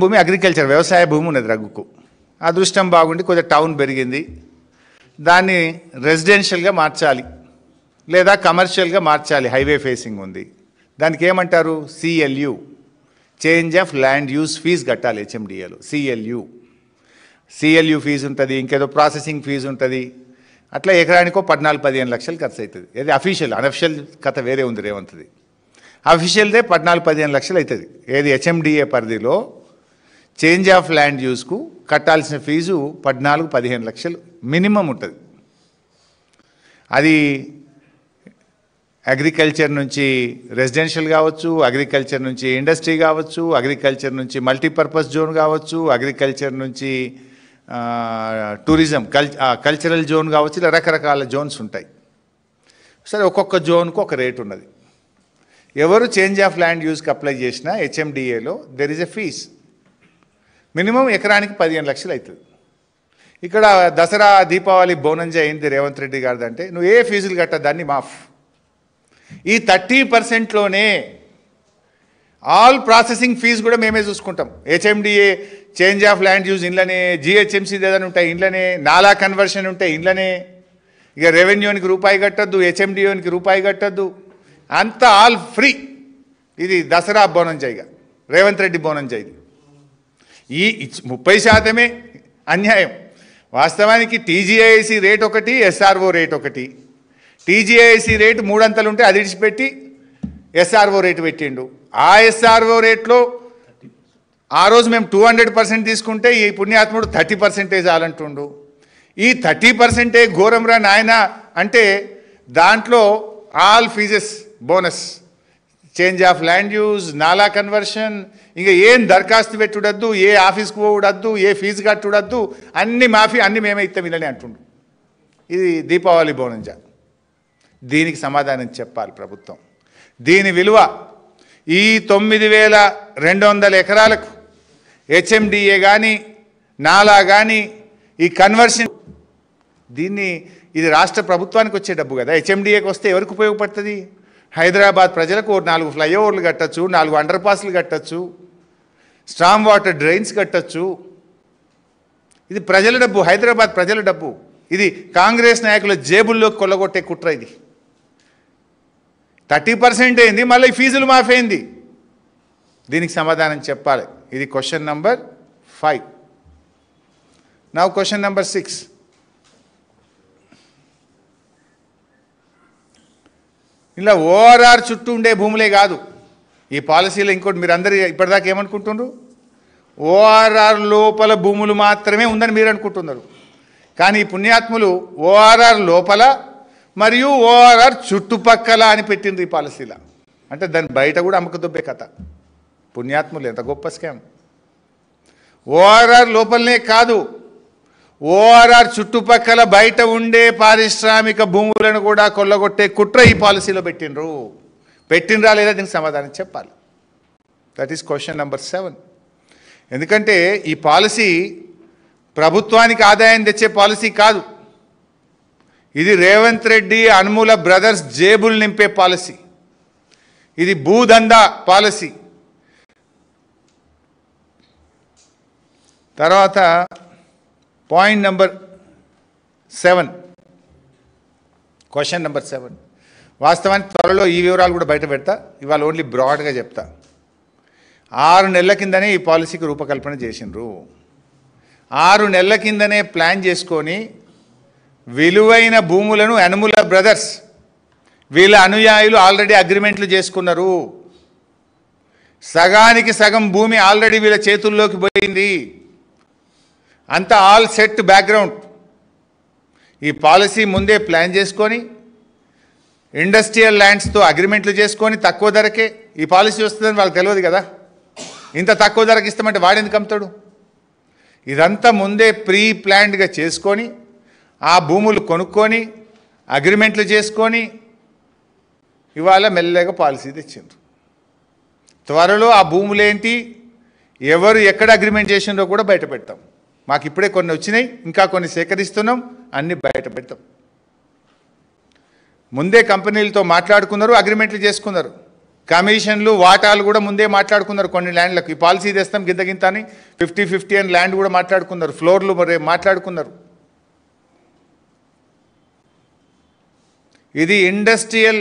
భూమి అగ్రికల్చర్ వ్యవసాయ భూమి ఉన్నది రఘుకు. అదృష్టం బాగుండి కొద్దిగా టౌన్ పెరిగింది, దాన్ని రెసిడెన్షియల్గా మార్చాలి లేదా కమర్షియల్గా మార్చాలి, హైవే ఫేసింగ్ ఉంది. దానికి ఏమంటారు? CLU, change of land use fee కట్టాలి హెచ్ఎండిఏలో. సిఎల్యు ఫీజు ఉంటుంది, ఇంకేదో ప్రాసెసింగ్ ఫీజు ఉంటుంది. అట్లా ఎకరానికో 14-15 లక్షలు ఖర్చు అవుతుంది. అది అఫీషియల్, అనఫిషియల్ కథ వేరే ఉంది రేవంత్ది. అఫీషియల్దే 14-15 లక్షలు అవుతుంది. ఏది హెచ్ఎండిఏ పరిధిలో చేంజ్ ఆఫ్ ల్యాండ్ యూస్కు కట్టాల్సిన ఫీజు 14-15 లక్షలు మినిమం ఉంటుంది. అది అగ్రికల్చర్ నుంచి రెసిడెన్షియల్ కావచ్చు, అగ్రికల్చర్ నుంచి ఇండస్ట్రీ కావచ్చు, అగ్రికల్చర్ నుంచి మల్టీపర్పస్ జోన్ కావచ్చు, అగ్రికల్చర్ నుంచి టూరిజం కల్చరల్ జోన్ కావచ్చు. ఇలా రకరకాల జోన్స్ ఉంటాయి. సరే, ఒక్కొక్క జోన్కు ఒక రేట్ ఉన్నది. ఎవరు చేంజ్ ఆఫ్ ల్యాండ్ యూస్కి అప్లై చేసినా హెచ్ఎండిఏలో there is a fee. Minimum ఎకరానికి 15 లక్షలు అవుతుంది. ఇక్కడ దసరా దీపావళి బోనంజా అయింది రేవంత్ రెడ్డి గారిది అంటే నువ్వు ఏ ఫీజులు కట్టదాన్ని మాఫ్. ఈ 30%లోనే ఆల్ ప్రాసెసింగ్ ఫీజు కూడా మేమే చూసుకుంటాం. HMDA change of land use ఇంట్లోనే, జిహెచ్ఎంసీ ఏదైనా ఉంటాయి ఇంట్లోనే, నాలా కన్వర్షన్ ఉంటాయి ఇంట్లోనే. ఇక రెవెన్యూనికి రూపాయి కట్టద్దు, హెచ్ఎండిఏకి రూపాయి కట్టద్దు, అంతా ఆల్ ఫ్రీ. ఇది దసరా బోనంజా, ఇక రేవంత్ రెడ్డి బోనంజా. ఇది ఈ 30% అన్యాయం. వాస్తవానికి టీజీఐసి రేట్ ఒకటి, ఎస్ఆర్ఓ రేట్ ఒకటి. టీజీఐసి రేటు 3 అంతలు ఉంటే అది ఇడిచిపెట్టి ఎస్ఆర్ఓ రేటు పెట్టిండు. ఆ ఎస్ఆర్ఓ రేట్లో ఆ రోజు మేము 200% తీసుకుంటే ఈ పుణ్యాత్ముడు 30% చాలంటుండు. ఈ 30% ఘోరంరా నాయన అంటే దాంట్లో all fees bonus, change of land use, నాలా కన్వర్షన్, ఇంకా ఏం దరఖాస్తు పెట్టుడద్దు, ఏ ఆఫీస్కి పోవడద్దు, ఏ ఫీజు కట్టుడద్దు, అన్ని మాఫీ, అన్ని మేమే ఇస్తాం ఇలానే అంటుండు. ఇది దీపావళి బోనంజా. దీనికి సమాధానం చెప్పాలి ప్రభుత్వం. దీని విలువ ఈ 9,200 ఎకరాలకు హెచ్ఎండిఏ కానీ నాలా కానీ ఈ కన్వర్షన్, ఇది రాష్ట్ర ప్రభుత్వానికి వచ్చే డబ్బు కదా. హెచ్ఎండిఏకి వస్తే ఎవరికి ఉపయోగపడుతుంది? హైదరాబాద్ ప్రజలకు 4 ఫ్లైఓవర్లు కట్టచ్చు, 4 అండర్ పాస్లు కట్టచ్చు, స్ట్రాంగ్ వాటర్ డ్రైన్స్ కట్టచ్చు. ఇది ప్రజల డబ్బు, హైదరాబాద్ ప్రజల డబ్బు. ఇది కాంగ్రెస్ నాయకుల జేబుల్లోకి కొల్లగొట్టే కుట్ర. ఇది 30% అయింది, మళ్ళీ ఫీజులు మాఫీ అయింది. దీనికి సమాధానం చెప్పాలి. ఇది question number 5. Now question number 6. ఇలా ఓఆర్ఆర్ చుట్టూ ఉండే భూములే కాదు ఈ పాలసీలో. ఇంకోటి మీరు అందరూ ఇప్పటిదాకా ఏమనుకుంటున్నారు? ఓఆర్ఆర్ లోపల భూములు మాత్రమే ఉందని మీరు అనుకుంటున్నారు. కానీ ఈ పుణ్యాత్ములు ఓఆర్ఆర్ లోపల మరియు ఓఆర్ఆర్ చుట్టుపక్కల అని పెట్టింది ఈ పాలసీలో. అంటే దాని బయట కూడా అమ్మకదొబ్బే కథ. పుణ్యాత్ములు ఎంత గొప్ప స్కామ్. ఓఆర్ఆర్ లోపలనే కాదు, ఓఆర్ఆర్ చుట్టుపక్కల బయట ఉండే పారిశ్రామిక భూములను కూడా కొల్లగొట్టే కుట్ర ఈ పాలసీలో పెట్టినరా లేదా దీనికి సమాధానం చెప్పాలి. That is question number 7. ఎందుకంటే ఈ పాలసీ ప్రభుత్వానికి ఆదాయం తెచ్చే పాలసీ కాదు. ఇది రేవంత్ రెడ్డి అనుమూల బ్రదర్స్ జేబులు నింపే పాలసీ. ఇది భూదందా పాలసీ. తర్వాత పాయింట్ నంబర్ 7, క్వశ్చన్ నంబర్ 7. వాస్తవానికి త్వరలో ఈ వివరాలు కూడా బయట పెడతా, ఇవాళ ఓన్లీ బ్రాడ్గా చెప్తా. 6 నెలల కిందనే ఈ పాలసీకి రూపకల్పన చేసిండ్రు. 6 నెలల కిందనే ప్లాన్ చేసుకొని విలువైన భూములను అనుముల బ్రదర్స్ వీళ్ళ అనుయాయులు ఆల్రెడీ అగ్రిమెంట్లు చేసుకున్నారు. సగానికి సగం భూమి ఆల్రెడీ వీళ్ళ చేతుల్లోకి పోయింది. అంతా ఆల్ సెట్ బ్యాక్గ్రౌండ్. ఈ పాలసీ ముందే ప్లాన్ చేసుకొని ఇండస్ట్రియల్ ల్యాండ్స్తో అగ్రిమెంట్లు చేసుకొని తక్కువ ధరకే ఈ పాలసీ వస్తుందని వాళ్ళకి తెలియదు కదా. ఇంత తక్కువ ధరకి ఇస్తామంటే వాడెందుకు అమ్ముతాడు? ఇదంతా ముందే ప్రీ ప్లాన్డ్గా చేసుకొని ఆ భూములు కొనుక్కొని అగ్రిమెంట్లు చేసుకొని ఇవాళ మెల్లగా పాలసీ తెచ్చిండ్రు. త్వరలో ఆ భూములేంటి, ఎవరు ఎక్కడ అగ్రిమెంట్ చేసిండ్రో కూడా బయట పెడతాం. మాకు ఇప్పుడే కొన్ని వచ్చినాయి, ఇంకా కొన్ని సేకరిస్తున్నాం, అన్నీ బయట పెడతాం. ముందే కంపెనీలతో మాట్లాడుకున్నారు, అగ్రిమెంట్లు చేసుకున్నారు. కమిషన్లు వాటాలు కూడా ముందే మాట్లాడుకున్నారు కొన్ని ల్యాండ్లకు. ఈ పాలసీ తెస్తాం గింత అని 50-50 అని ల్యాండ్ కూడా మాట్లాడుకున్నారు, ఫ్లోర్లు మరి మాట్లాడుకున్నారు. ఇది ఇండస్ట్రియల్